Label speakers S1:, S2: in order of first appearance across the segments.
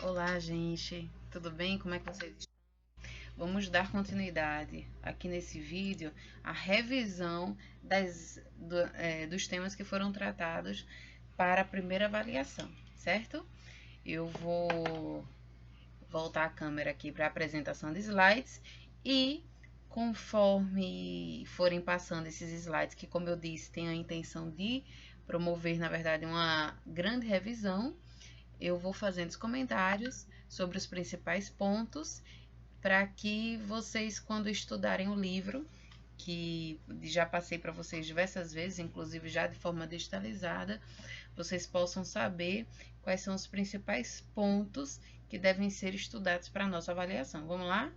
S1: Olá, gente, tudo bem? Como é que vocês estão? Vamos dar continuidade aqui nesse vídeo à revisão dos temas que foram tratados para a primeira avaliação, certo? Eu vou voltar a câmera aqui para a apresentação de slides e conforme forem passando esses slides, que como eu disse, tem a intenção de promover, na verdade, uma grande revisão, eu vou fazendo os comentários sobre os principais pontos para que vocês, quando estudarem o livro, que já passei para vocês diversas vezes, inclusive já de forma digitalizada, vocês possam saber quais são os principais pontos que devem ser estudados para a nossa avaliação. Vamos lá?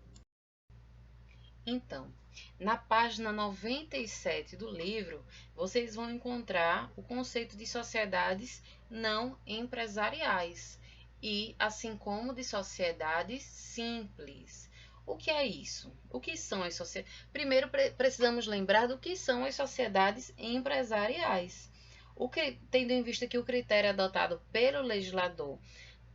S1: Então, na página 97 do livro, vocês vão encontrar o conceito de sociedades não empresariais e assim como de sociedades simples. O que é isso? O que são as sociedades? Primeiro, precisamos lembrar do que são as sociedades empresariais. Tendo em vista que o critério adotado pelo legislador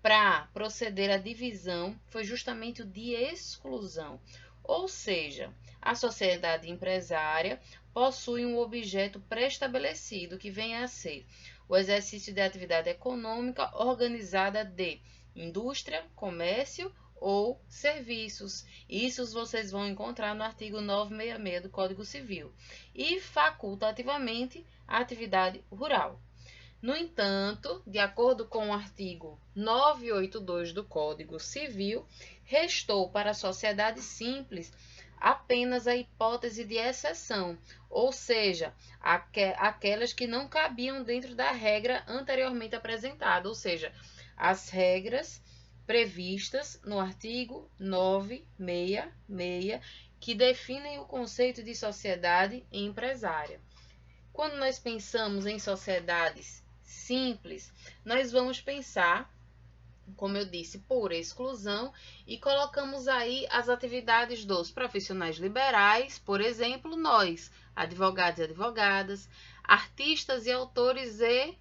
S1: para proceder à divisão foi justamente o de exclusão. Ou seja, a sociedade empresária possui um objeto pré-estabelecido que vem a ser o exercício de atividade econômica organizada de indústria, comércio ou serviços. Isso vocês vão encontrar no artigo 966 do Código Civil. E facultativamente a atividade rural. No entanto, de acordo com o artigo 982 do Código Civil, restou para a sociedade simples apenas a hipótese de exceção, ou seja, aquelas que não cabiam dentro da regra anteriormente apresentada, ou seja, as regras previstas no artigo 966, que definem o conceito de sociedade empresária. Quando nós pensamos em sociedades simples, nós vamos pensar, como eu disse, por exclusão e colocamos aí as atividades dos profissionais liberais, por exemplo, nós, advogados e advogadas, artistas e autores e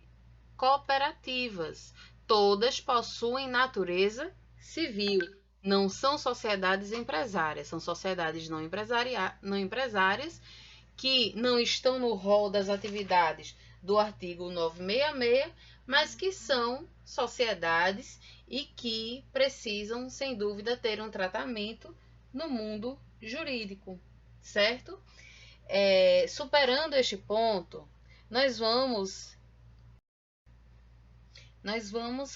S1: cooperativas. Todas possuem natureza civil. Não são sociedades empresárias, são sociedades não empresárias que não estão no rol das atividades do artigo 966, mas que são sociedades e que precisam, sem dúvida, ter um tratamento no mundo jurídico, certo? Superando este ponto, nós vamos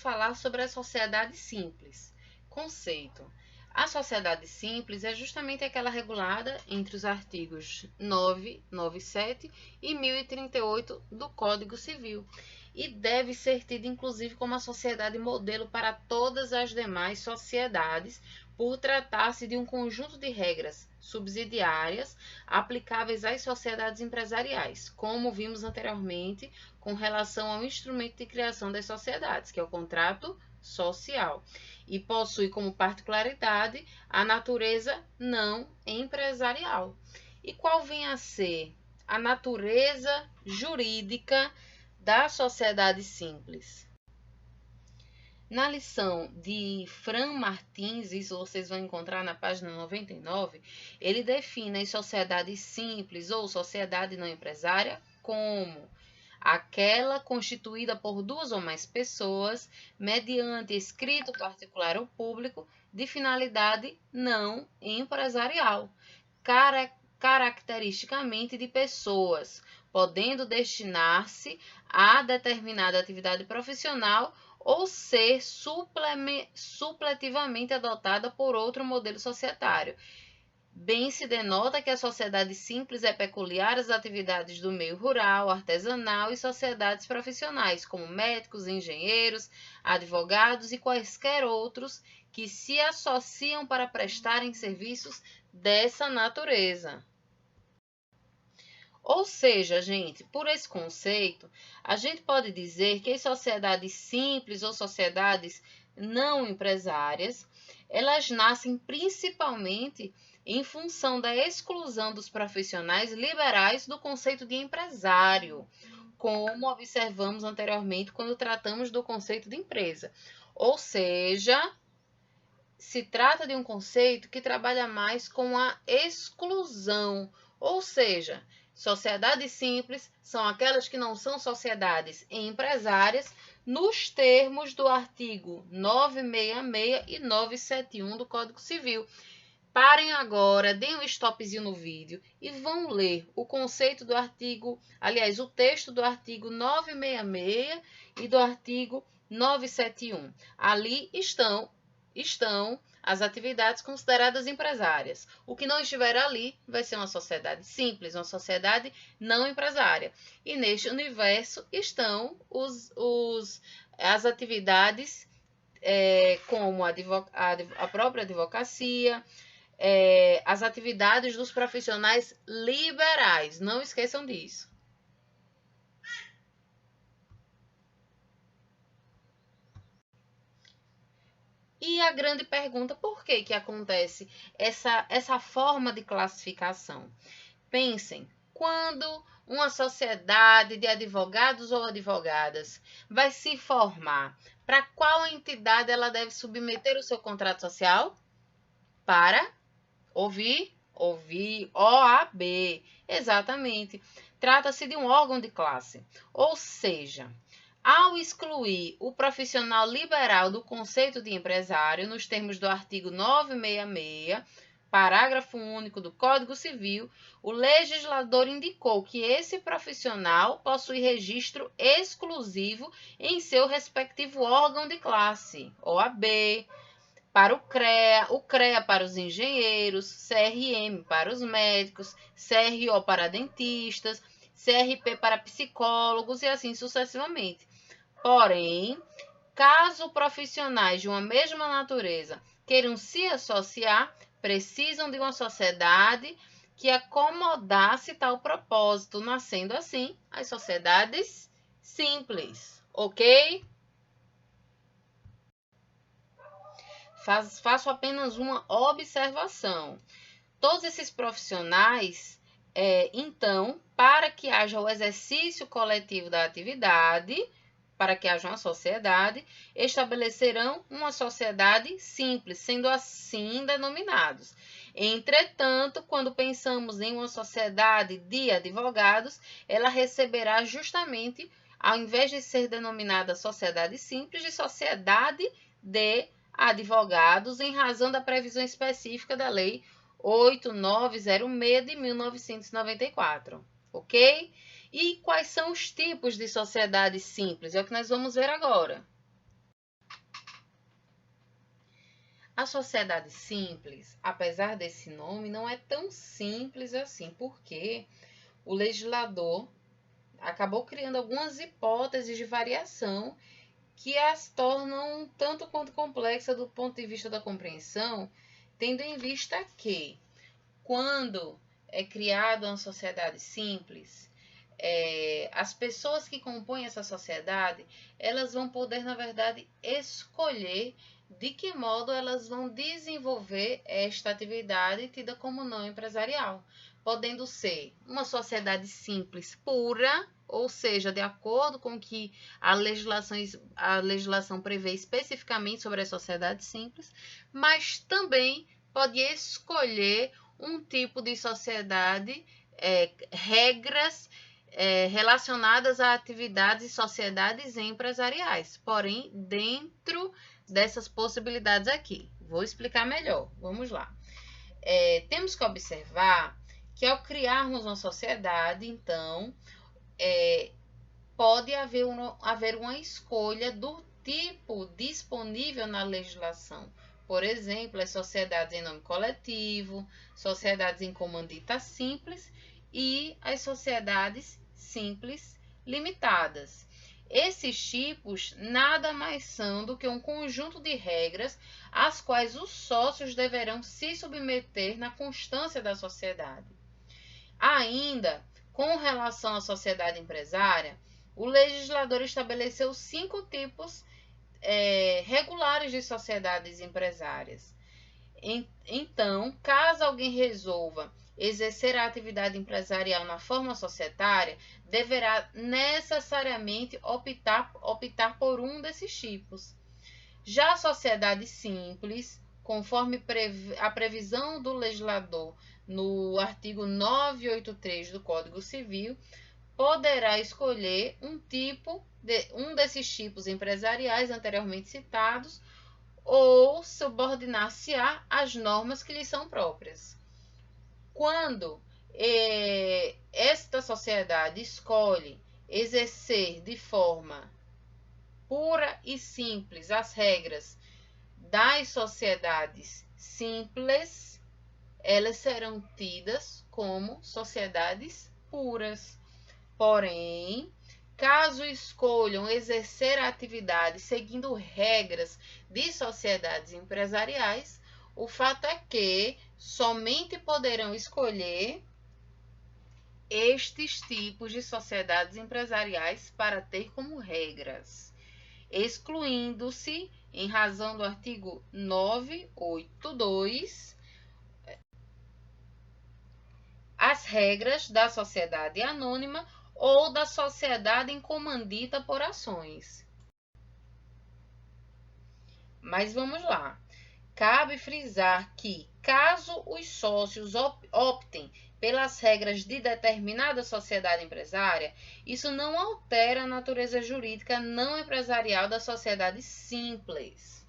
S1: falar sobre a sociedade simples. Conceito. A sociedade simples é justamente aquela regulada entre os artigos 997 e 1038 do Código Civil e deve ser tida inclusive como a sociedade modelo para todas as demais sociedades, por tratar-se de um conjunto de regras subsidiárias aplicáveis às sociedades empresariais, como vimos anteriormente com relação ao instrumento de criação das sociedades, que é o contrato social, e possui como particularidade a natureza não empresarial. E qual vem a ser a natureza jurídica da sociedade simples? Na lição de Fran Martins, isso vocês vão encontrar na página 99, ele define as sociedades simples ou sociedade não empresária como aquela constituída por duas ou mais pessoas, mediante escrito particular ou público, de finalidade não empresarial, caracteristicamente de pessoas, podendo destinar-se a determinada atividade profissional ou ser supletivamente adotada por outro modelo societário. Bem se denota que a sociedade simples é peculiar às atividades do meio rural, artesanal e sociedades profissionais, como médicos, engenheiros, advogados e quaisquer outros que se associam para prestarem serviços dessa natureza. Ou seja, gente, por esse conceito, a gente pode dizer que as sociedades simples ou sociedades não empresárias, elas nascem principalmente em função da exclusão dos profissionais liberais do conceito de empresário, como observamos anteriormente quando tratamos do conceito de empresa. Ou seja, se trata de um conceito que trabalha mais com a exclusão, ou seja, sociedades simples são aquelas que não são sociedades empresárias nos termos do artigo 966 e 971 do Código Civil. Parem agora, deem um stopzinho no vídeo e vão ler o conceito do artigo, aliás, o texto do artigo 966 e do artigo 971. Ali estão as atividades consideradas empresárias. O que não estiver ali vai ser uma sociedade simples, uma sociedade não empresária. E neste universo estão as atividades como a própria advocacia, as atividades dos profissionais liberais. Não esqueçam disso. E a grande pergunta, por que acontece essa forma de classificação? Pensem, quando uma sociedade de advogados ou advogadas vai se formar, para qual entidade ela deve submeter o seu contrato social? Para ouvir, OAB. Exatamente. Trata-se de um órgão de classe. Ou seja, ao excluir o profissional liberal do conceito de empresário, nos termos do artigo 966, parágrafo único do Código Civil, o legislador indicou que esse profissional possui registro exclusivo em seu respectivo órgão de classe, OAB, para o CREA para os engenheiros, CRM para os médicos, CRO para dentistas, CRP para psicólogos e assim sucessivamente. Porém, caso profissionais de uma mesma natureza queiram se associar, precisam de uma sociedade que acomodasse tal propósito, nascendo assim as sociedades simples, ok? Faço apenas uma observação. Todos esses profissionais, então, para que haja o exercício coletivo da atividade, para que haja uma sociedade, estabelecerão uma sociedade simples, sendo assim denominados. Entretanto, quando pensamos em uma sociedade de advogados, ela receberá justamente, ao invés de ser denominada sociedade simples, de sociedade de advogados, em razão da previsão específica da Lei 8906 de 1994, ok? E quais são os tipos de sociedades simples? É o que nós vamos ver agora. A sociedade simples, apesar desse nome, não é tão simples assim, porque o legislador acabou criando algumas hipóteses de variação que as tornam tanto quanto complexa do ponto de vista da compreensão, tendo em vista que, quando é criada uma sociedade simples, as pessoas que compõem essa sociedade, elas vão poder, na verdade, escolher de que modo elas vão desenvolver esta atividade tida como não empresarial, podendo ser uma sociedade simples pura, ou seja, de acordo com o que a legislação prevê especificamente sobre a sociedade simples, mas também pode escolher um tipo de sociedade, regras relacionadas a atividades e sociedades empresariais, porém dentro dessas possibilidades aqui. Vou explicar melhor, vamos lá. Temos que observar que ao criarmos uma sociedade, então, pode haver uma escolha do tipo disponível na legislação. Por exemplo, as sociedades em nome coletivo, sociedades em comandita simples e as sociedades simples limitadas. Esses tipos nada mais são do que um conjunto de regras às quais os sócios deverão se submeter na constância da sociedade. Ainda, com relação à sociedade empresária, o legislador estabeleceu 5 tipos regulares de sociedades empresárias. Então, caso alguém resolva exercer a atividade empresarial na forma societária, deverá necessariamente optar por um desses tipos. Já a sociedade simples, conforme a previsão do legislador no artigo 983 do Código Civil, poderá escolher um desses tipos empresariais anteriormente citados ou subordinar-se-á às normas que lhe são próprias. Quando esta sociedade escolhe exercer de forma pura e simples as regras das sociedades simples, elas serão tidas como sociedades puras. Porém, caso escolham exercer a atividade seguindo regras de sociedades empresariais, o fato é que somente poderão escolher estes tipos de sociedades empresariais para ter como regras, excluindo-se, em razão do artigo 982, as regras da sociedade anônima ou da sociedade em comandita por ações. Mas vamos lá. Cabe frisar que, caso os sócios optem pelas regras de determinada sociedade empresária, isso não altera a natureza jurídica não empresarial da sociedade simples.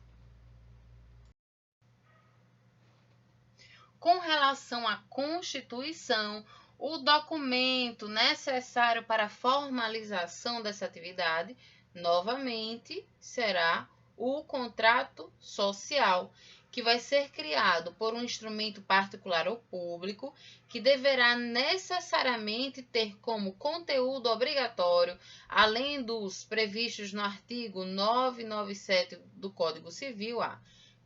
S1: Com relação à Constituição, o documento necessário para a formalização dessa atividade, novamente, será o contrato social, que vai ser criado por um instrumento particular ou público, que deverá necessariamente ter como conteúdo obrigatório, além dos previstos no artigo 997 do Código Civil, a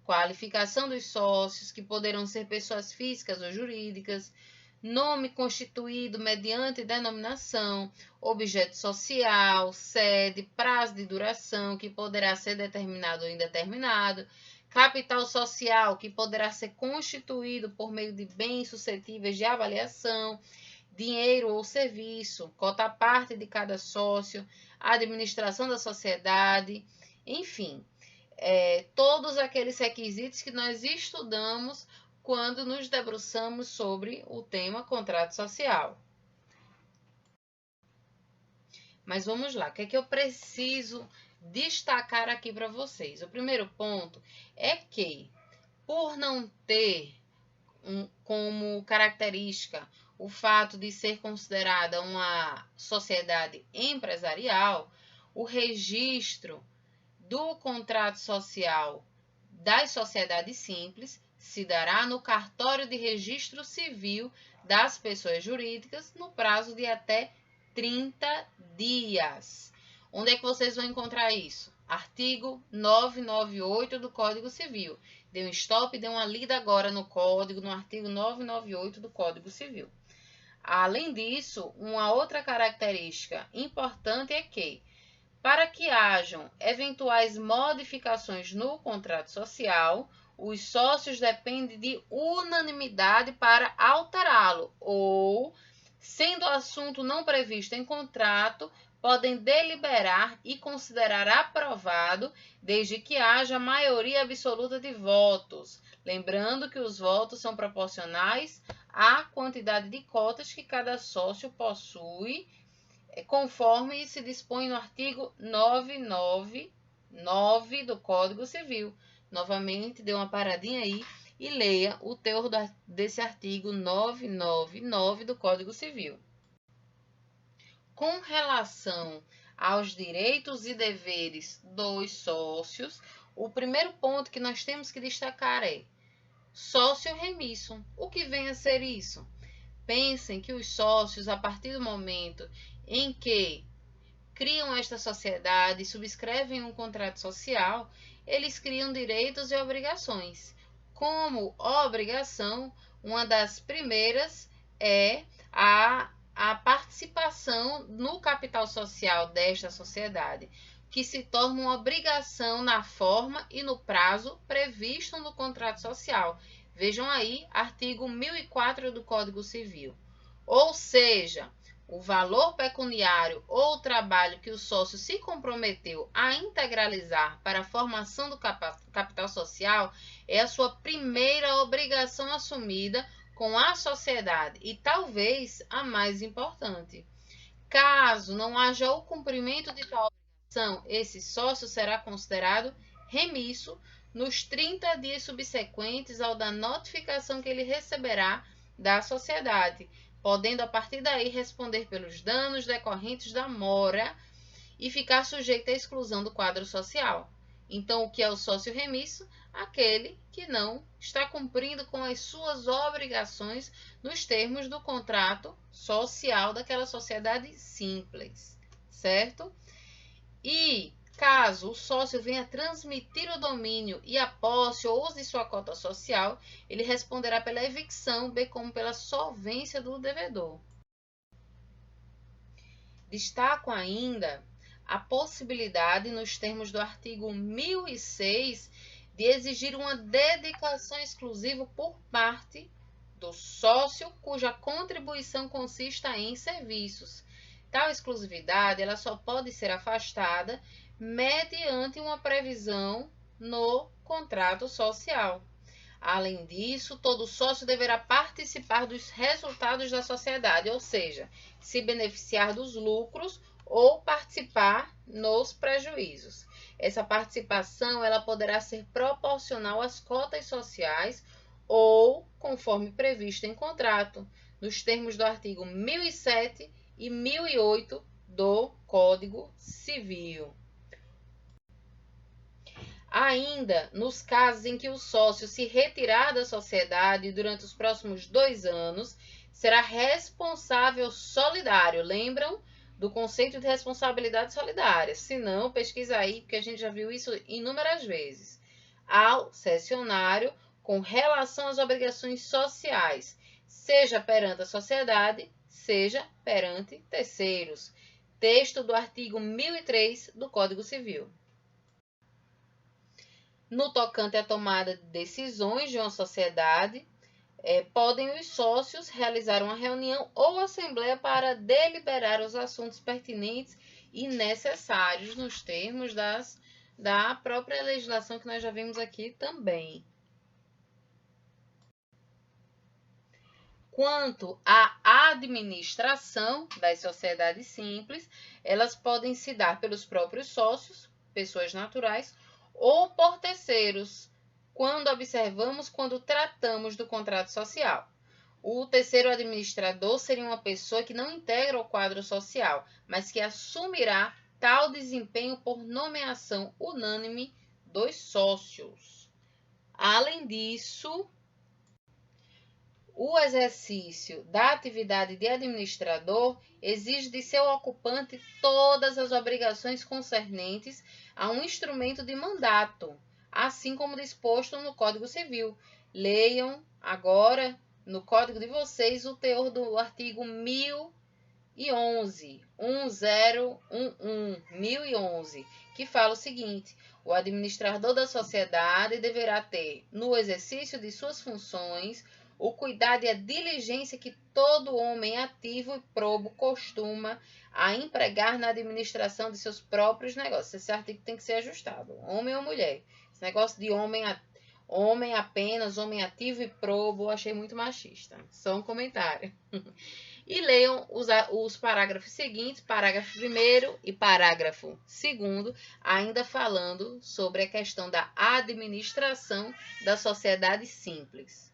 S1: qualificação dos sócios, que poderão ser pessoas físicas ou jurídicas, nome constituído mediante denominação, objeto social, sede, prazo de duração, que poderá ser determinado ou indeterminado, capital social, que poderá ser constituído por meio de bens suscetíveis de avaliação, dinheiro ou serviço, cota-parte de cada sócio, administração da sociedade, enfim, todos aqueles requisitos que nós estudamos quando nos debruçamos sobre o tema contrato social. Mas vamos lá, o que é que eu preciso destacar aqui para vocês? O primeiro ponto é que, por não ter como característica o fato de ser considerada uma sociedade empresarial, o registro do contrato social das sociedades simples se dará no cartório de registro civil das pessoas jurídicas no prazo de até 30 dias. Onde é que vocês vão encontrar isso? Artigo 998 do Código Civil. Dê um stop e dê uma lida agora no código, no artigo 998 do Código Civil. Além disso, uma outra característica importante é que, para que hajam eventuais modificações no contrato social, os sócios dependem de unanimidade para alterá-lo ou, sendo o assunto não previsto em contrato, podem deliberar e considerar aprovado desde que haja maioria absoluta de votos. Lembrando que os votos são proporcionais à quantidade de cotas que cada sócio possui, conforme se dispõe no artigo 999 do Código Civil. Novamente, dê uma paradinha aí e leia o teor desse artigo 999 do Código Civil. Com relação aos direitos e deveres dos sócios, o primeiro ponto que nós temos que destacar é sócio remisso. O que vem a ser isso? Pensem que os sócios, a partir do momento em que criam esta sociedade e subscrevem um contrato social, eles criam direitos e obrigações. Como obrigação, uma das primeiras é a participação no capital social desta sociedade, que se torna uma obrigação na forma e no prazo previsto no contrato social. Vejam aí, artigo 1004 do Código Civil. Ou seja, o valor pecuniário ou o trabalho que o sócio se comprometeu a integralizar para a formação do capital social é a sua primeira obrigação assumida com a sociedade e talvez a mais importante. Caso não haja o cumprimento de tal obrigação, esse sócio será considerado remisso nos 30 dias subsequentes ao da notificação que ele receberá da sociedade, podendo a partir daí responder pelos danos decorrentes da mora e ficar sujeito à exclusão do quadro social. Então, o que é o sócio remisso? Aquele que não está cumprindo com as suas obrigações nos termos do contrato social daquela sociedade simples, certo? E caso o sócio venha transmitir o domínio e a posse ou uso de sua cota social, ele responderá pela evicção, bem como pela solvência do devedor. Destaco ainda a possibilidade, nos termos do artigo 1006, de exigir uma dedicação exclusiva por parte do sócio cuja contribuição consista em serviços. Tal exclusividade ela só pode ser afastada mediante uma previsão no contrato social. Além disso, todo sócio deverá participar dos resultados da sociedade, ou seja, se beneficiar dos lucros ou participar nos prejuízos. Essa participação ela poderá ser proporcional às cotas sociais ou conforme previsto em contrato, nos termos do artigo 1007 e 1008 do Código Civil. Ainda nos casos em que o sócio se retirar da sociedade durante os próximos 2 anos, será responsável solidário. Lembram do conceito de responsabilidade solidária? Se não, pesquisa aí, porque a gente já viu isso inúmeras vezes. Ao cessionário com relação às obrigações sociais, seja perante a sociedade, seja perante terceiros. Texto do artigo 1003 do Código Civil. No tocante à tomada de decisões de uma sociedade, podem os sócios realizar uma reunião ou assembleia para deliberar os assuntos pertinentes e necessários nos termos da própria legislação que nós já vimos aqui também. Quanto à administração das sociedades simples, elas podem se dar pelos próprios sócios, pessoas naturais, ou por terceiros, quando tratamos do contrato social. O terceiro administrador seria uma pessoa que não integra o quadro social, mas que assumirá tal desempenho por nomeação unânime dos sócios. Além disso, o exercício da atividade de administrador exige de seu ocupante todas as obrigações concernentes a um instrumento de mandato, assim como disposto no Código Civil. Leiam agora no Código de vocês o teor do artigo 1011, que fala o seguinte: o administrador da sociedade deverá ter, no exercício de suas funções, o cuidado e a diligência que todo homem ativo e probo costuma a empregar na administração de seus próprios negócios. Esse artigo tem que ser ajustado, homem ou mulher. Esse negócio de homem apenas, homem ativo e probo, eu achei muito machista. Só um comentário. E leiam os parágrafos seguintes, parágrafo 1º e parágrafo 2º, ainda falando sobre a questão da administração da sociedade simples.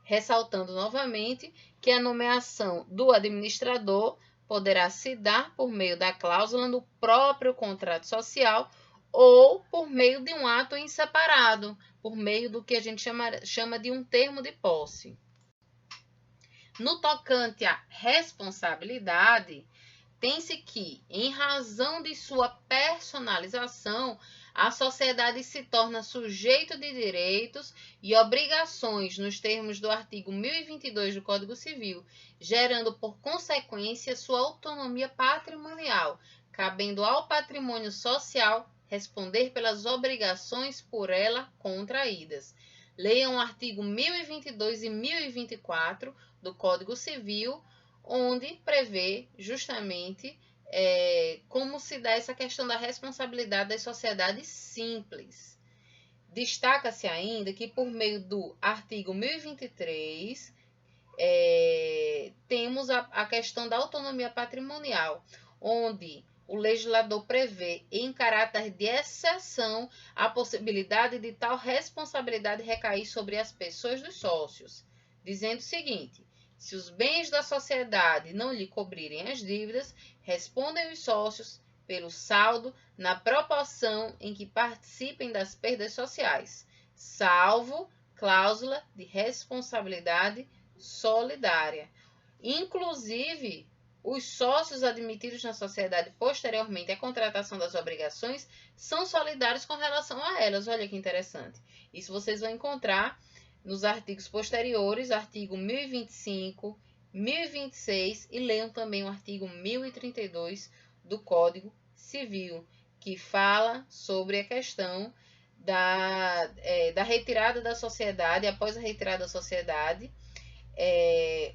S1: Ressaltando novamente que a nomeação do administrador poderá se dar por meio da cláusula no próprio contrato social ou por meio de um ato em separado, por meio do que a gente chama de um termo de posse. No tocante à responsabilidade, tem-se que, em razão de sua personalização, a sociedade se torna sujeito de direitos e obrigações nos termos do artigo 1022 do Código Civil, gerando por consequência sua autonomia patrimonial, cabendo ao patrimônio social responder pelas obrigações por ela contraídas. Leiam o artigo 1022 e 1024 do Código Civil, onde prevê justamente como se dá essa questão da responsabilidade das sociedades simples. Destaca-se ainda que, por meio do artigo 1023, temos a questão da autonomia patrimonial, onde o legislador prevê, em caráter de exceção, a possibilidade de tal responsabilidade recair sobre as pessoas dos sócios, dizendo o seguinte: se os bens da sociedade não lhe cobrirem as dívidas, respondem os sócios pelo saldo na proporção em que participem das perdas sociais, salvo cláusula de responsabilidade solidária. Inclusive, os sócios admitidos na sociedade posteriormente à contratação das obrigações são solidários com relação a elas. Olha que interessante. Isso vocês vão encontrar nos artigos posteriores, artigo 1025, 1026 e leiam também o artigo 1032 do Código Civil, que fala sobre a questão da retirada da sociedade, após a retirada da sociedade,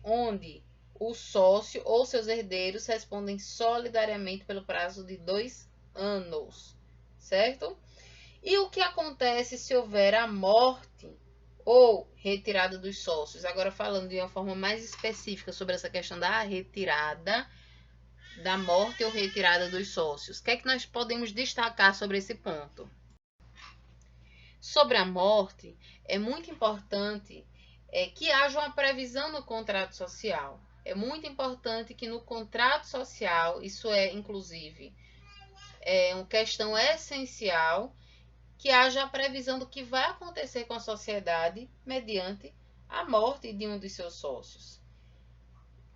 S1: onde o sócio ou seus herdeiros respondem solidariamente pelo prazo de 2 anos, certo? E o que acontece se houver a morte ou retirada dos sócios? Agora falando de uma forma mais específica sobre essa questão da retirada, da morte ou retirada dos sócios. O que é que nós podemos destacar sobre esse ponto? Sobre a morte, é muito importante que haja uma previsão no contrato social. É muito importante que no contrato social, isso inclusive, uma questão essencial, que haja a previsão do que vai acontecer com a sociedade mediante a morte de um dos seus sócios.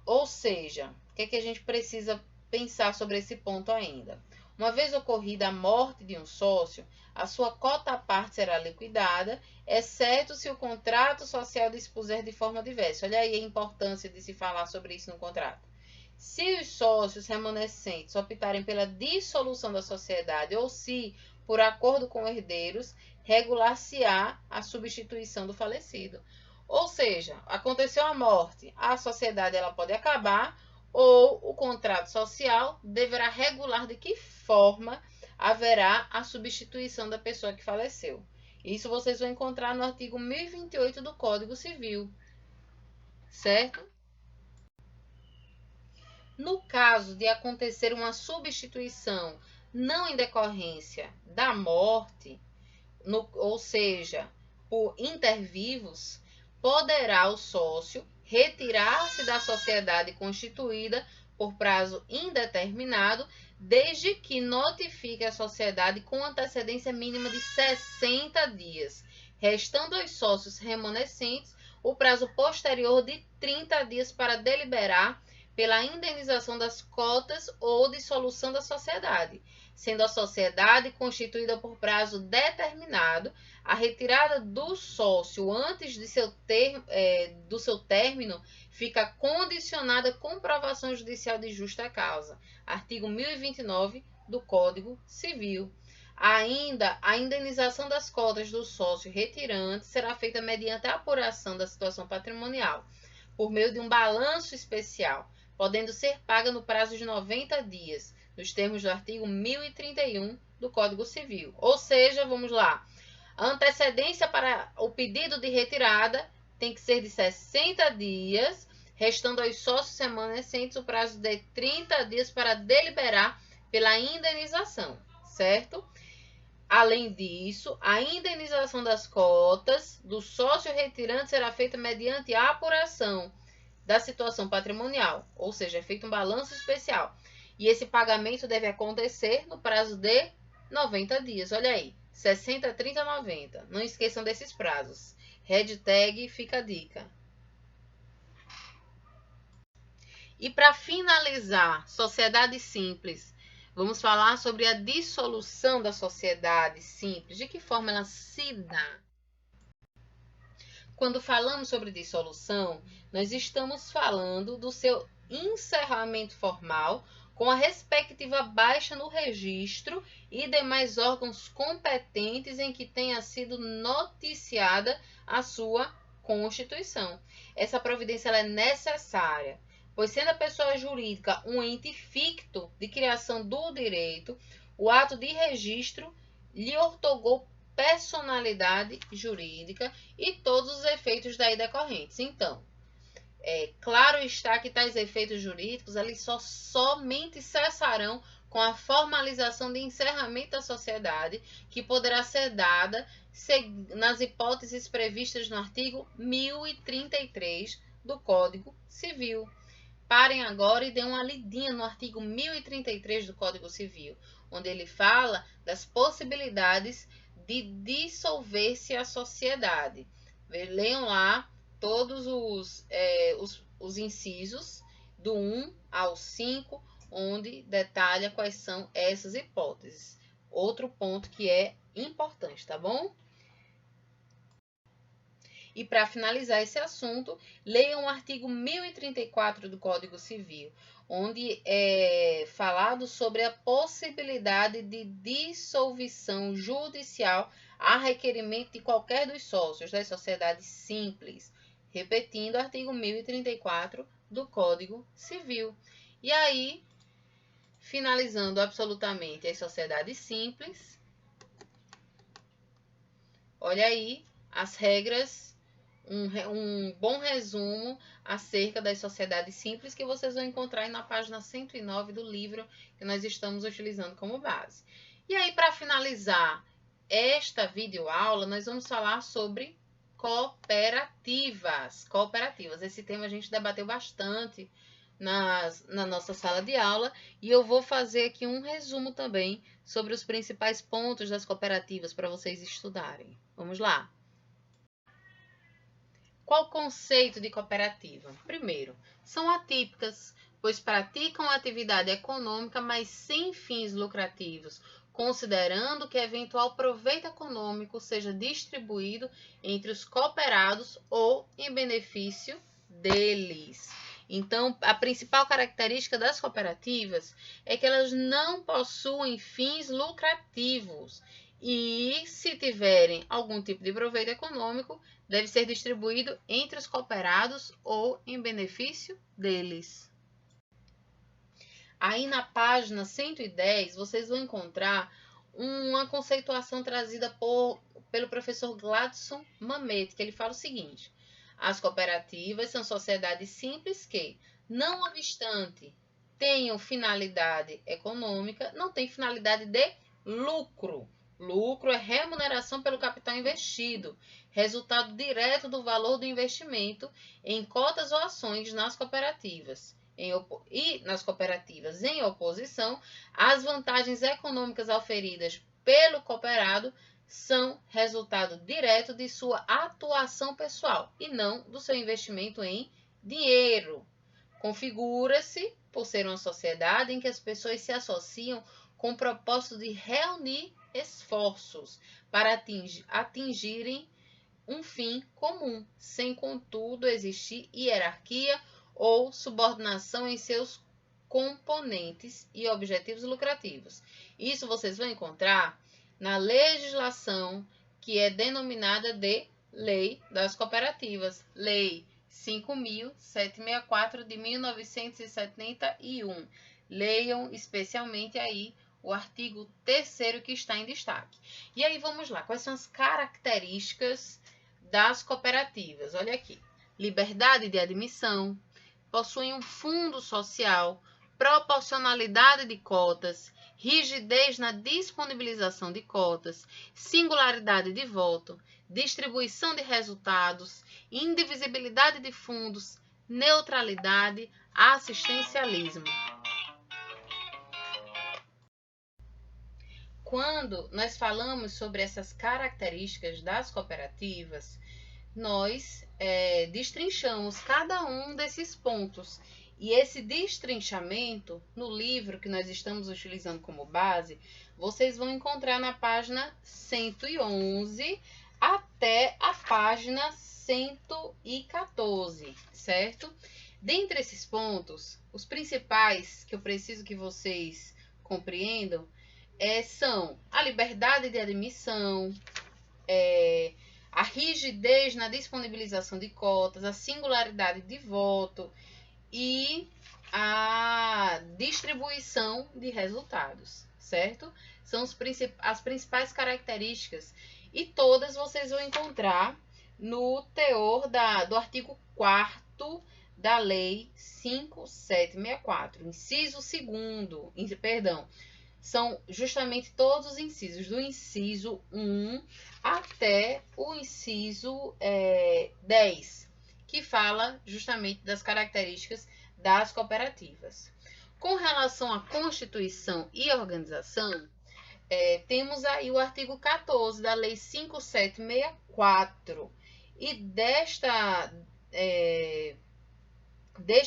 S1: Ou seja, o que é que a gente precisa pensar sobre esse ponto ainda? Uma vez ocorrida a morte de um sócio, a sua cota-parte será liquidada, exceto se o contrato social dispuser de forma diversa. Olha aí a importância de se falar sobre isso no contrato. Se os sócios remanescentes optarem pela dissolução da sociedade ou se, por acordo com herdeiros, regular-se-á a substituição do falecido. Ou seja, aconteceu a morte, a sociedade ela pode acabar, ou o contrato social deverá regular de que forma haverá a substituição da pessoa que faleceu. Isso vocês vão encontrar no artigo 1028 do Código Civil, certo? No caso de acontecer uma substituição não em decorrência da morte, ou seja, por intervivos, poderá o sócio retirar-se da sociedade constituída por prazo indeterminado, desde que notifique a sociedade com antecedência mínima de 60 dias, restando aos sócios remanescentes o prazo posterior de 30 dias para deliberar pela indenização das cotas ou dissolução da sociedade, sendo a sociedade constituída por prazo determinado, a retirada do sócio antes de do seu término fica condicionada à comprovação judicial de justa causa. Artigo 1029 do Código Civil. Ainda, a indenização das cotas do sócio retirante será feita mediante a apuração da situação patrimonial, por meio de um balanço especial, podendo ser paga no prazo de 90 dias, nos termos do artigo 1031 do Código Civil. Ou seja, vamos lá, a antecedência para o pedido de retirada tem que ser de 60 dias, restando aos sócios remanescentes o prazo de 30 dias para deliberar pela indenização, certo? Além disso, a indenização das cotas do sócio retirante será feita mediante a apuração da situação patrimonial, ou seja, é feito um balanço especial. E esse pagamento deve acontecer no prazo de 90 dias. Olha aí, 60, 30, 90. Não esqueçam desses prazos. Hashtag fica a dica. E para finalizar, sociedade simples, vamos falar sobre a dissolução da sociedade simples. De que forma ela se dá? Quando falamos sobre dissolução, nós estamos falando do seu encerramento formal com a respectiva baixa no registro e demais órgãos competentes em que tenha sido noticiada a sua constituição. Essa providência ela é necessária pois sendo a pessoa jurídica um ente ficto de criação do direito, o ato de registro lhe outorgou personalidade jurídica e todos os efeitos daí decorrentes. Então, claro está que tais efeitos jurídicos eles somente cessarão com a formalização de encerramento da sociedade, que poderá ser dada nas hipóteses previstas no artigo 1033 do Código Civil. Parem agora e dêem uma lidinha no artigo 1033 do Código Civil, onde ele fala das possibilidades de dissolver-se a sociedade. Leiam lá todos os incisos do 1 ao 5, onde detalha quais são essas hipóteses. Outro ponto que é importante, tá bom? E para finalizar esse assunto, leiam o artigo 1034 do Código Civil, onde é falado sobre a possibilidade de dissolução judicial a requerimento de qualquer dos sócios das sociedades simples. Repetindo, o artigo 1034 do Código Civil. E aí, finalizando absolutamente as sociedades simples, olha aí as regras, um bom resumo acerca das sociedades simples que vocês vão encontrar aí na página 109 do livro que nós estamos utilizando como base. E aí, para finalizar esta videoaula, nós vamos falar sobre cooperativas. Esse tema a gente debateu bastante na nossa sala de aula e eu vou fazer aqui um resumo também sobre os principais pontos das cooperativas para vocês estudarem. Vamos lá? Qual o conceito de cooperativa? Primeiro, são atípicas, pois praticam atividade econômica, mas sem fins lucrativos, considerando que eventual proveito econômico seja distribuído entre os cooperados ou em benefício deles. Então, a principal característica das cooperativas é que elas não possuem fins lucrativos e, se tiverem algum tipo de proveito econômico, deve ser distribuído entre os cooperados ou em benefício deles. Aí na página 110, vocês vão encontrar uma conceituação trazida pelo professor Gladson Mamet, que ele fala o seguinte: as cooperativas são sociedades simples que, não obstante tenham finalidade econômica, não têm finalidade de lucro. Lucro é remuneração pelo capital investido, resultado direto do valor do investimento em cotas ou ações nas cooperativas. Nas cooperativas, em oposição, as vantagens econômicas auferidas pelo cooperado são resultado direto de sua atuação pessoal e não do seu investimento em dinheiro. Configura-se por ser uma sociedade em que as pessoas se associam com o propósito de reunir esforços para atingirem um fim comum, sem contudo existir hierarquia ou subordinação em seus componentes e objetivos lucrativos. Isso vocês vão encontrar na legislação que é denominada de Lei das Cooperativas, Lei 5.764 de 1971. Leiam especialmente aí o artigo 3º que está em destaque. E aí vamos lá, quais são as características das cooperativas? Olha aqui: liberdade de admissão, possuem um fundo social, proporcionalidade de cotas, rigidez na disponibilização de cotas, singularidade de voto, distribuição de resultados, indivisibilidade de fundos, neutralidade, assistencialismo. Quando nós falamos sobre essas características das cooperativas, nós destrinchamos cada um desses pontos. E esse destrinchamento, no livro que nós estamos utilizando como base, vocês vão encontrar na página 111 até a página 114, certo? Dentre esses pontos, os principais que eu preciso que vocês compreendam são a liberdade de admissão, a rigidez na disponibilização de cotas, a singularidade de voto e a distribuição de resultados, certo? São as principais características e todas vocês vão encontrar no teor do artigo 4º da Lei 5764, inciso 2º, perdão, são justamente todos os incisos, do inciso 1 até o inciso 10, que fala justamente das características das cooperativas. Com relação à constituição e organização, temos aí o artigo 14 da Lei 5764, e deste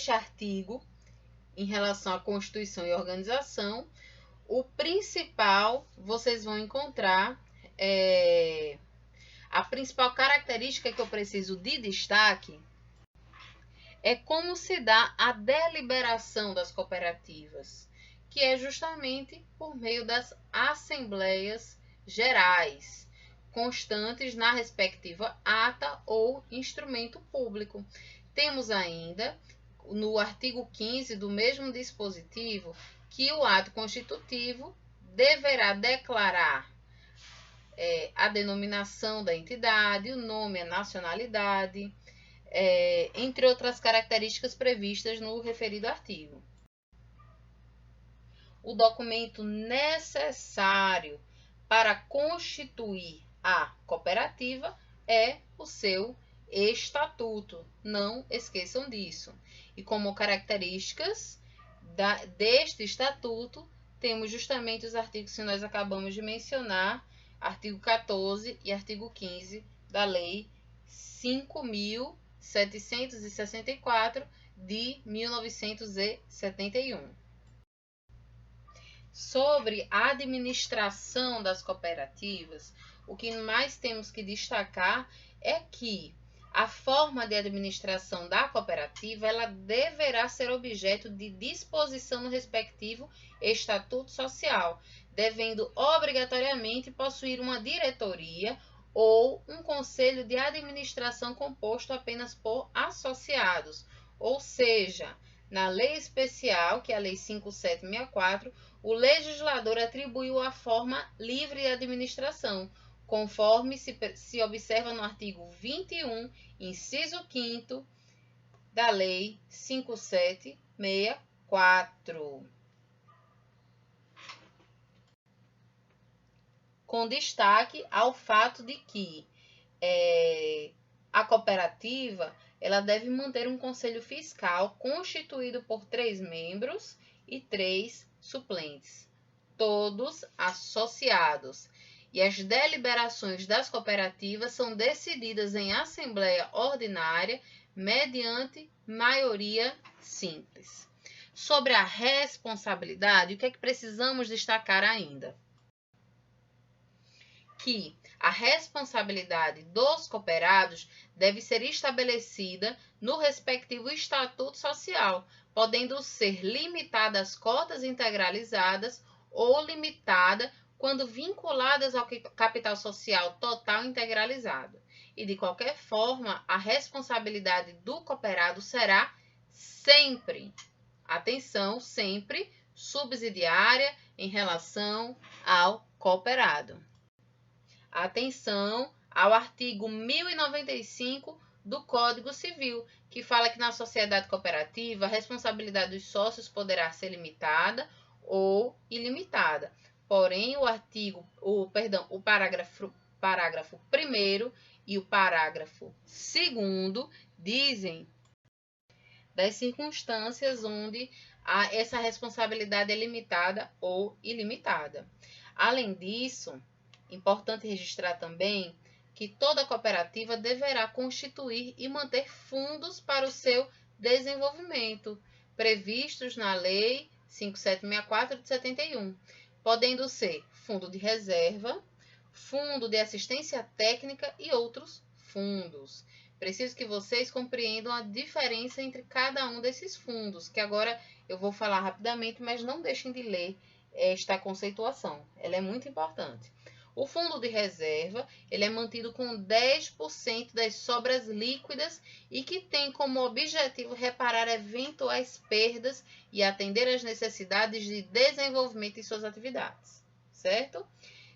S1: artigo, em relação à constituição e organização, o principal, vocês vão encontrar, a principal característica que eu preciso de destaque é como se dá a deliberação das cooperativas, que é justamente por meio das assembleias gerais, constantes na respectiva ata ou instrumento público. Temos ainda, no artigo 15 do mesmo dispositivo, que o ato constitutivo deverá declarar a denominação da entidade, o nome, a nacionalidade, entre outras características previstas no referido artigo. O documento necessário para constituir a cooperativa é o seu estatuto. Não esqueçam disso. E como características deste estatuto, temos justamente os artigos que nós acabamos de mencionar, artigo 14 e artigo 15 da Lei 5.764 de 1971. Sobre a administração das cooperativas, o que mais temos que destacar é que a forma de administração da cooperativa ela deverá ser objeto de disposição no respectivo estatuto social, devendo obrigatoriamente possuir uma diretoria ou um conselho de administração composto apenas por associados, ou seja, na lei especial, que é a Lei 5764, o legislador atribuiu a forma livre de administração, conforme se observa no artigo 21, inciso 5º da Lei 5764. Com destaque ao fato de que a cooperativa ela deve manter um conselho fiscal constituído por 3 membros e 3 suplentes, todos associados. E as deliberações das cooperativas são decididas em assembleia ordinária mediante maioria simples. Sobre a responsabilidade, o que é que precisamos destacar ainda? Que a responsabilidade dos cooperados deve ser estabelecida no respectivo estatuto social, podendo ser limitada às cotas integralizadas ou limitada quando vinculadas ao capital social total integralizado. E, de qualquer forma, a responsabilidade do cooperado será sempre, atenção, sempre subsidiária em relação ao cooperado. Atenção ao artigo 1095 do Código Civil, que fala que na sociedade cooperativa a responsabilidade dos sócios poderá ser limitada ou ilimitada. Porém, o parágrafo 1º e o parágrafo 2º dizem das circunstâncias onde essa responsabilidade é limitada ou ilimitada. Além disso, importante registrar também que toda cooperativa deverá constituir e manter fundos para o seu desenvolvimento, previstos na Lei 5764 de 71, podendo ser fundo de reserva, fundo de assistência técnica e outros fundos. Preciso que vocês compreendam a diferença entre cada um desses fundos, que agora eu vou falar rapidamente, mas não deixem de ler esta conceituação, ela é muito importante. O fundo de reserva, ele é mantido com 10% das sobras líquidas e que tem como objetivo reparar eventuais perdas e atender às necessidades de desenvolvimento em suas atividades, certo?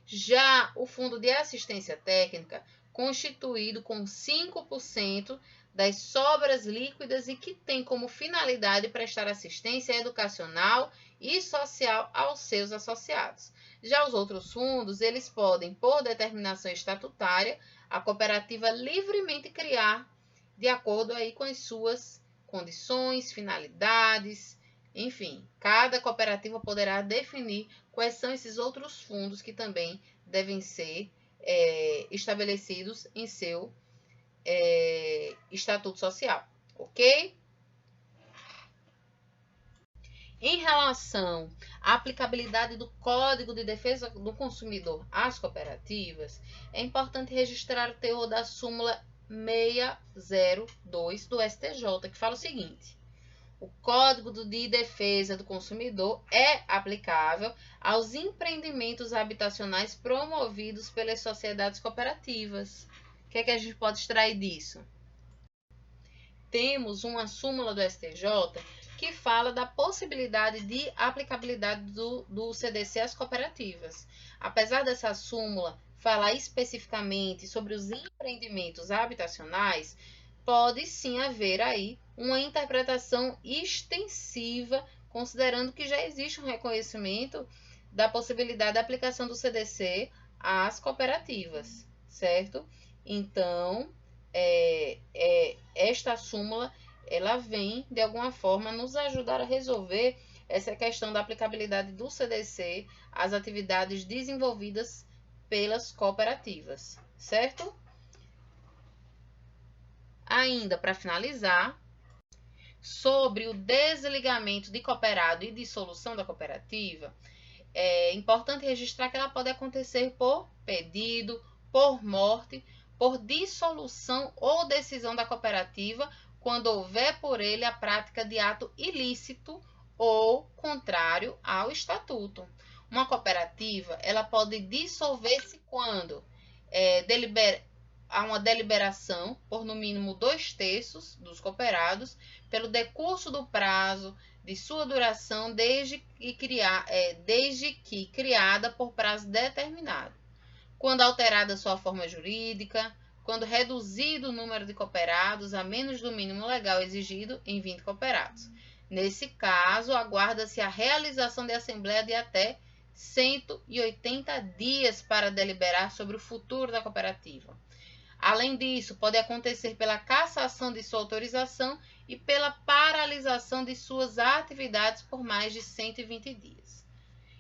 S1: Já o fundo de assistência técnica, constituído com 5% das sobras líquidas e que tem como finalidade prestar assistência educacional e social aos seus associados. Já os outros fundos, eles podem, por determinação estatutária, a cooperativa livremente criar de acordo aí com as suas condições, finalidades, enfim, cada cooperativa poderá definir quais são esses outros fundos que também devem ser estabelecidos em seu estatuto social, ok? Em relação à aplicabilidade do Código de Defesa do Consumidor às cooperativas, é importante registrar o teor da súmula 602 do STJ, que fala o seguinte: o Código de Defesa do Consumidor é aplicável aos empreendimentos habitacionais promovidos pelas sociedades cooperativas. O que é que a gente pode extrair disso? Temos uma súmula do STJ que fala da possibilidade de aplicabilidade do CDC às cooperativas. Apesar dessa súmula falar especificamente sobre os empreendimentos habitacionais, pode sim haver aí uma interpretação extensiva, considerando que já existe um reconhecimento da possibilidade da aplicação do CDC às cooperativas, certo? Então, esta súmula, ela vem, de alguma forma, nos ajudar a resolver essa questão da aplicabilidade do CDC às atividades desenvolvidas pelas cooperativas, certo? Ainda para finalizar, sobre o desligamento de cooperado e dissolução da cooperativa, é importante registrar que ela pode acontecer por pedido, por morte, por dissolução ou decisão da cooperativa, quando houver por ele a prática de ato ilícito ou contrário ao estatuto. Uma cooperativa, ela pode dissolver-se quando há uma deliberação por no mínimo 2/3 dos cooperados pelo decurso do prazo de sua duração desde que criada por prazo determinado, quando alterada sua forma jurídica, quando reduzido o número de cooperados a menos do mínimo legal exigido em 20 cooperados. Nesse caso, aguarda-se a realização de assembleia de até 180 dias para deliberar sobre o futuro da cooperativa. Além disso, pode acontecer pela cassação de sua autorização e pela paralisação de suas atividades por mais de 120 dias.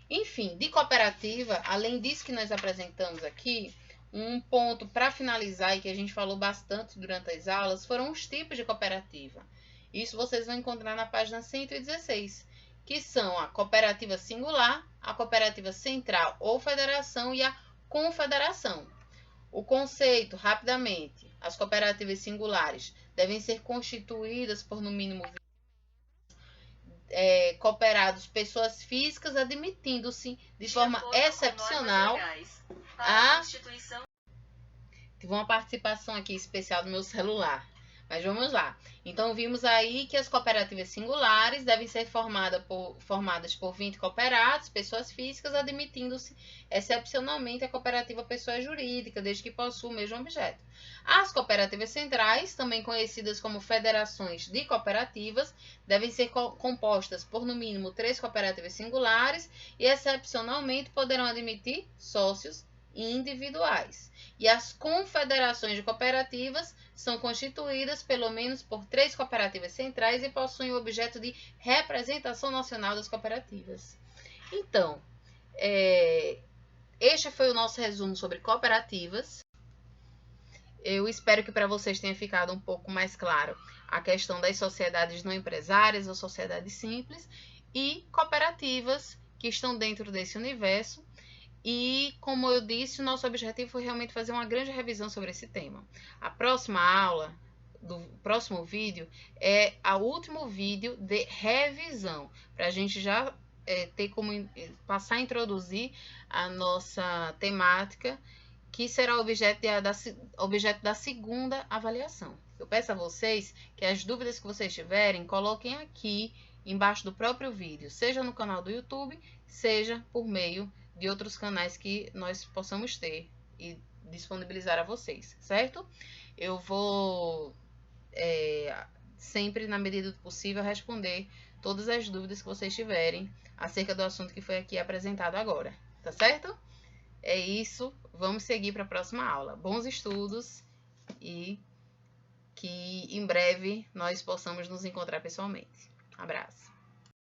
S1: Enfim, de cooperativa, além disso que nós apresentamos aqui, um ponto para finalizar e que a gente falou bastante durante as aulas foram os tipos de cooperativa. Isso vocês vão encontrar na página 116, que são a cooperativa singular, a cooperativa central ou federação e a confederação. O conceito, rapidamente, as cooperativas singulares devem ser constituídas por no mínimo cooperados, pessoas físicas, admitindo-se de forma excepcional a instituição. Tive uma participação aqui especial do meu celular, mas vamos lá. Então, vimos aí que as cooperativas singulares devem ser formadas por 20 cooperados, pessoas físicas, admitindo-se excepcionalmente a cooperativa pessoa jurídica, desde que possua o mesmo objeto. As cooperativas centrais, também conhecidas como federações de cooperativas, devem ser compostas por no mínimo 3 cooperativas singulares e, excepcionalmente, poderão admitir sócios individuais. E as confederações de cooperativas são constituídas pelo menos por 3 cooperativas centrais e possuem o objeto de representação nacional das cooperativas. Então, este foi o nosso resumo sobre cooperativas. Eu espero que para vocês tenha ficado um pouco mais claro a questão das sociedades não empresárias ou sociedades simples e cooperativas que estão dentro desse universo. E, como eu disse, o nosso objetivo foi realmente fazer uma grande revisão sobre esse tema. A próxima aula, do próximo vídeo, é o último vídeo de revisão, para a gente já passar a introduzir a nossa temática, que será objeto da segunda avaliação. Eu peço a vocês que as dúvidas que vocês tiverem, coloquem aqui embaixo do próprio vídeo, seja no canal do YouTube, seja por meio de outros canais que nós possamos ter e disponibilizar a vocês, certo? Eu vou sempre, na medida do possível, responder todas as dúvidas que vocês tiverem acerca do assunto que foi aqui apresentado agora, tá certo? É isso, vamos seguir para a próxima aula. Bons estudos e que em breve nós possamos nos encontrar pessoalmente. Abraço!